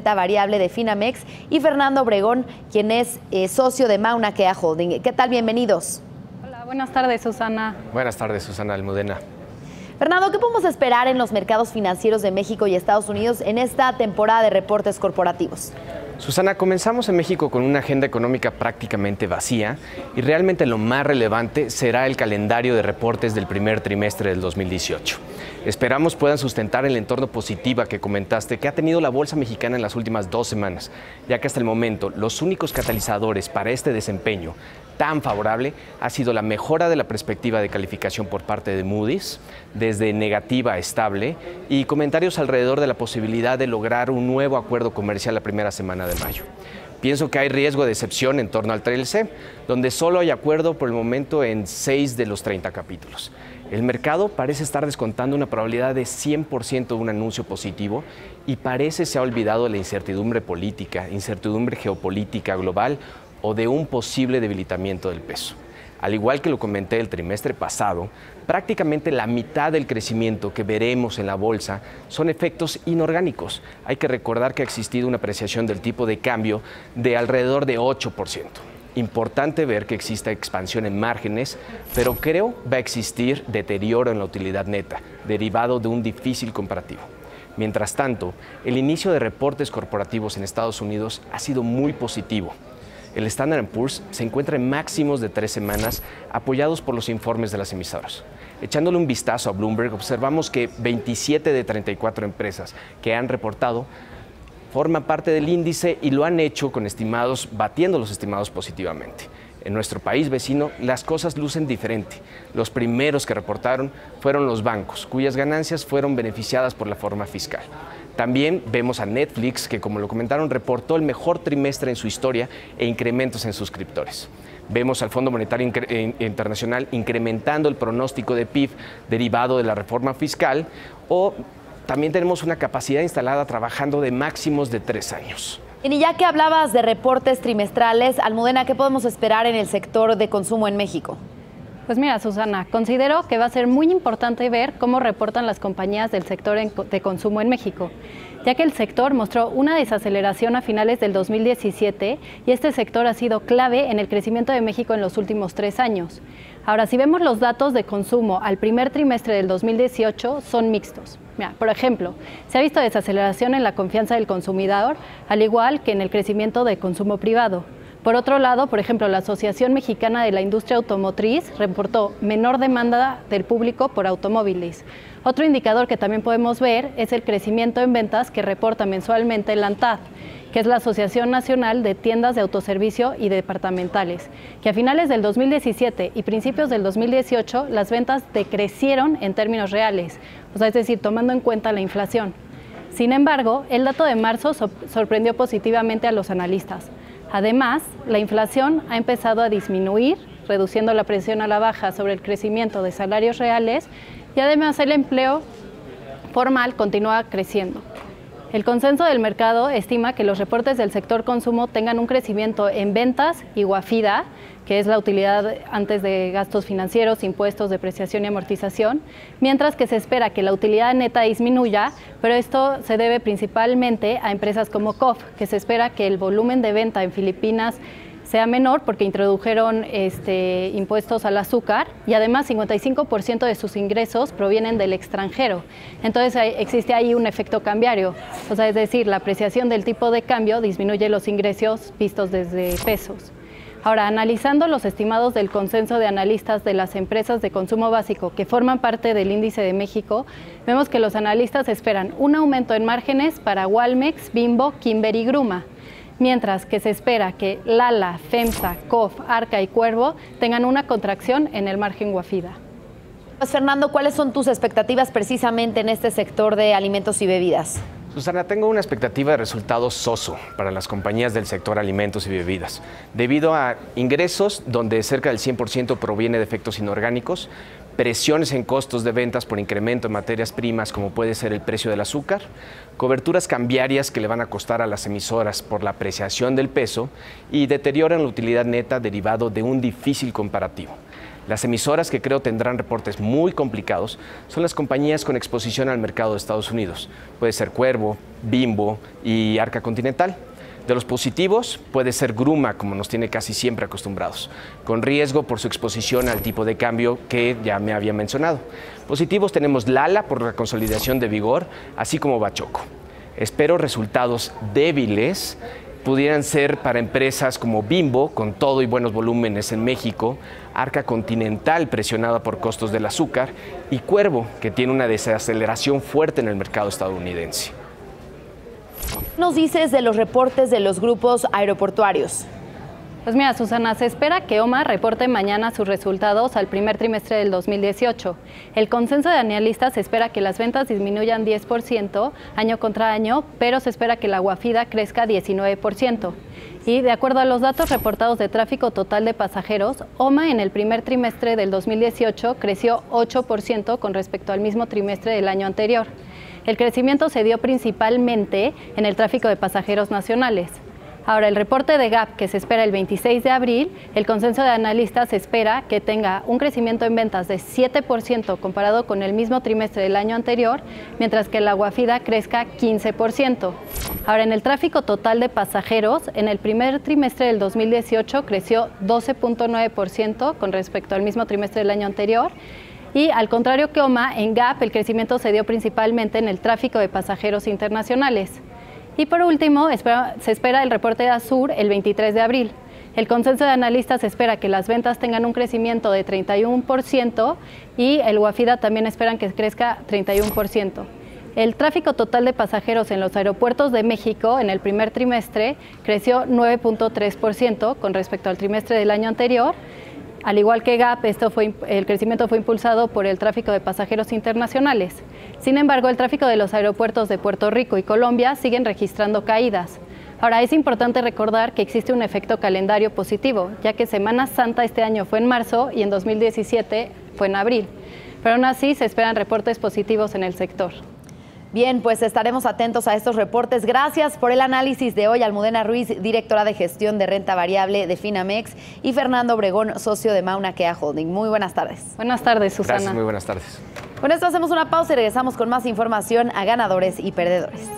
Variable de Finamex, y Fernando Obregón, quien es socio de Mauna Kea Holding. ¿Qué tal? Bienvenidos. Hola, buenas tardes, Susana. Buenas tardes, Susana Almudena. Fernando, ¿qué podemos esperar en los mercados financieros de México y Estados Unidos en esta temporada de reportes corporativos? Susana, comenzamos en México con una agenda económica prácticamente vacía y realmente lo más relevante será el calendario de reportes del primer trimestre del 2018. Esperamos puedan sustentar el entorno positivo que comentaste que ha tenido la bolsa mexicana en las últimas 2 semanas, ya que hasta el momento los únicos catalizadores para este desempeño tan favorable ha sido la mejora de la perspectiva de calificación por parte de Moody's, desde negativa a estable, y comentarios alrededor de la posibilidad de lograr un nuevo acuerdo comercial la primera semana de mayo. Pienso que hay riesgo de excepción en torno al TLC, donde solo hay acuerdo por el momento en 6 de los 30 capítulos. El mercado parece estar descontando una probabilidad de 100% de un anuncio positivo y parece se ha olvidado de la incertidumbre política, incertidumbre geopolítica global o de un posible debilitamiento del peso. Al igual que lo comenté el trimestre pasado, prácticamente la mitad del crecimiento que veremos en la bolsa son efectos inorgánicos. Hay que recordar que ha existido una apreciación del tipo de cambio de alrededor de 8%. Importante ver que exista expansión en márgenes, pero creo va a existir deterioro en la utilidad neta, derivado de un difícil comparativo. Mientras tanto, el inicio de reportes corporativos en Estados Unidos ha sido muy positivo. El Standard & Poor's se encuentra en máximos de 3 semanas, apoyados por los informes de las emisoras. Echándole un vistazo a Bloomberg, observamos que 27 de 34 empresas que han reportado forman parte del índice y lo han hecho con estimados, batiendo los estimados positivamente. En nuestro país vecino, las cosas lucen diferente. Los primeros que reportaron fueron los bancos, cuyas ganancias fueron beneficiadas por la reforma fiscal. También vemos a Netflix, que como lo comentaron, reportó el mejor trimestre en su historia e incrementos en suscriptores. Vemos al Fondo Monetario Internacional incrementando el pronóstico de PIB derivado de la reforma fiscal, o también tenemos una capacidad instalada trabajando de máximos de 3 años. Y ya que hablabas de reportes trimestrales, Almudena, ¿qué podemos esperar en el sector de consumo en México? Pues mira, Susana, considero que va a ser muy importante ver cómo reportan las compañías del sector de consumo en México, ya que el sector mostró una desaceleración a finales del 2017 y este sector ha sido clave en el crecimiento de México en los últimos 3 años. Ahora, si vemos los datos de consumo al primer trimestre del 2018, son mixtos. Mira, por ejemplo, se ha visto desaceleración en la confianza del consumidor, al igual que en el crecimiento de consumo privado. Por otro lado, por ejemplo, la Asociación Mexicana de la Industria Automotriz reportó menor demanda del público por automóviles. Otro indicador que también podemos ver es el crecimiento en ventas que reporta mensualmente la ANTAD, que es la Asociación Nacional de Tiendas de Autoservicio y Departamentales, que a finales del 2017 y principios del 2018 las ventas decrecieron en términos reales, o sea, es decir, tomando en cuenta la inflación. Sin embargo, el dato de marzo sorprendió positivamente a los analistas. Además, la inflación ha empezado a disminuir, reduciendo la presión a la baja sobre el crecimiento de salarios reales, y además el empleo formal continúa creciendo. El consenso del mercado estima que los reportes del sector consumo tengan un crecimiento en ventas y UAFIDA, que es la utilidad antes de gastos financieros, impuestos, depreciación y amortización, mientras que se espera que la utilidad neta disminuya, pero esto se debe principalmente a empresas como COF, que se espera que el volumen de venta en Filipinas sea menor porque introdujeron impuestos al azúcar y además 55% de sus ingresos provienen del extranjero. Entonces existe ahí un efecto cambiario, o sea, es decir, la apreciación del tipo de cambio disminuye los ingresos vistos desde pesos. Ahora, analizando los estimados del consenso de analistas de las empresas de consumo básico que forman parte del índice de México, vemos que los analistas esperan un aumento en márgenes para Walmex, Bimbo, Kimber y Gruma, mientras que se espera que Lala, FEMSA, COF, Arca y Cuervo tengan una contracción en el margen UAFIDA. Pues Fernando, ¿cuáles son tus expectativas precisamente en este sector de alimentos y bebidas? Susana, tengo una expectativa de resultados soso para las compañías del sector alimentos y bebidas, debido a ingresos donde cerca del 100% proviene de efectos inorgánicos, presiones en costos de ventas por incremento en materias primas como puede ser el precio del azúcar, coberturas cambiarias que le van a costar a las emisoras por la apreciación del peso y deterioran la utilidad neta derivado de un difícil comparativo. Las emisoras que creo tendrán reportes muy complicados son las compañías con exposición al mercado de Estados Unidos. Puede ser Cuervo, Bimbo y Arca Continental. De los positivos puede ser Gruma, como nos tiene casi siempre acostumbrados, con riesgo por su exposición al tipo de cambio que ya me había mencionado. Positivos tenemos Lala por la consolidación de Vigor, así como Bachoco. Espero resultados débiles pudieran ser para empresas como Bimbo, con todo y buenos volúmenes en México, Arca Continental, presionada por costos del azúcar, y Cuervo, que tiene una desaceleración fuerte en el mercado estadounidense. Nos dices de los reportes de los grupos aeroportuarios. Pues mira, Susana, se espera que OMA reporte mañana sus resultados al primer trimestre del 2018. El consenso de analistas espera que las ventas disminuyan 10% año contra año, pero se espera que la Guafida crezca 19%. Y de acuerdo a los datos reportados de tráfico total de pasajeros, OMA en el primer trimestre del 2018 creció 8% con respecto al mismo trimestre del año anterior. El crecimiento se dio principalmente en el tráfico de pasajeros nacionales. Ahora, el reporte de GAP, que se espera el 26 de abril, el consenso de analistas espera que tenga un crecimiento en ventas de 7% comparado con el mismo trimestre del año anterior, mientras que la Guafida crezca 15%. Ahora, en el tráfico total de pasajeros, en el primer trimestre del 2018 creció 12.9% con respecto al mismo trimestre del año anterior. Y al contrario que OMA, en GAP el crecimiento se dio principalmente en el tráfico de pasajeros internacionales. Y por último, se espera el reporte de ASUR el 23 de abril. El consenso de analistas espera que las ventas tengan un crecimiento de 31% y el Guafida también esperan que crezca 31%. El tráfico total de pasajeros en los aeropuertos de México en el primer trimestre creció 9.3% con respecto al trimestre del año anterior. Al igual que GAP, el crecimiento fue impulsado por el tráfico de pasajeros internacionales. Sin embargo, el tráfico de los aeropuertos de Puerto Rico y Colombia siguen registrando caídas. Ahora, es importante recordar que existe un efecto calendario positivo, ya que Semana Santa este año fue en marzo y en 2017 fue en abril. Pero aún así se esperan reportes positivos en el sector. Bien, pues estaremos atentos a estos reportes. Gracias por el análisis de hoy, Almudena Ruiz, directora de gestión de renta variable de Finamex, y Fernando Obregón, socio de Mauna Kea Holding. Muy buenas tardes. Buenas tardes, Susana. Gracias, muy buenas tardes. Con esto hacemos una pausa y regresamos con más información a ganadores y perdedores.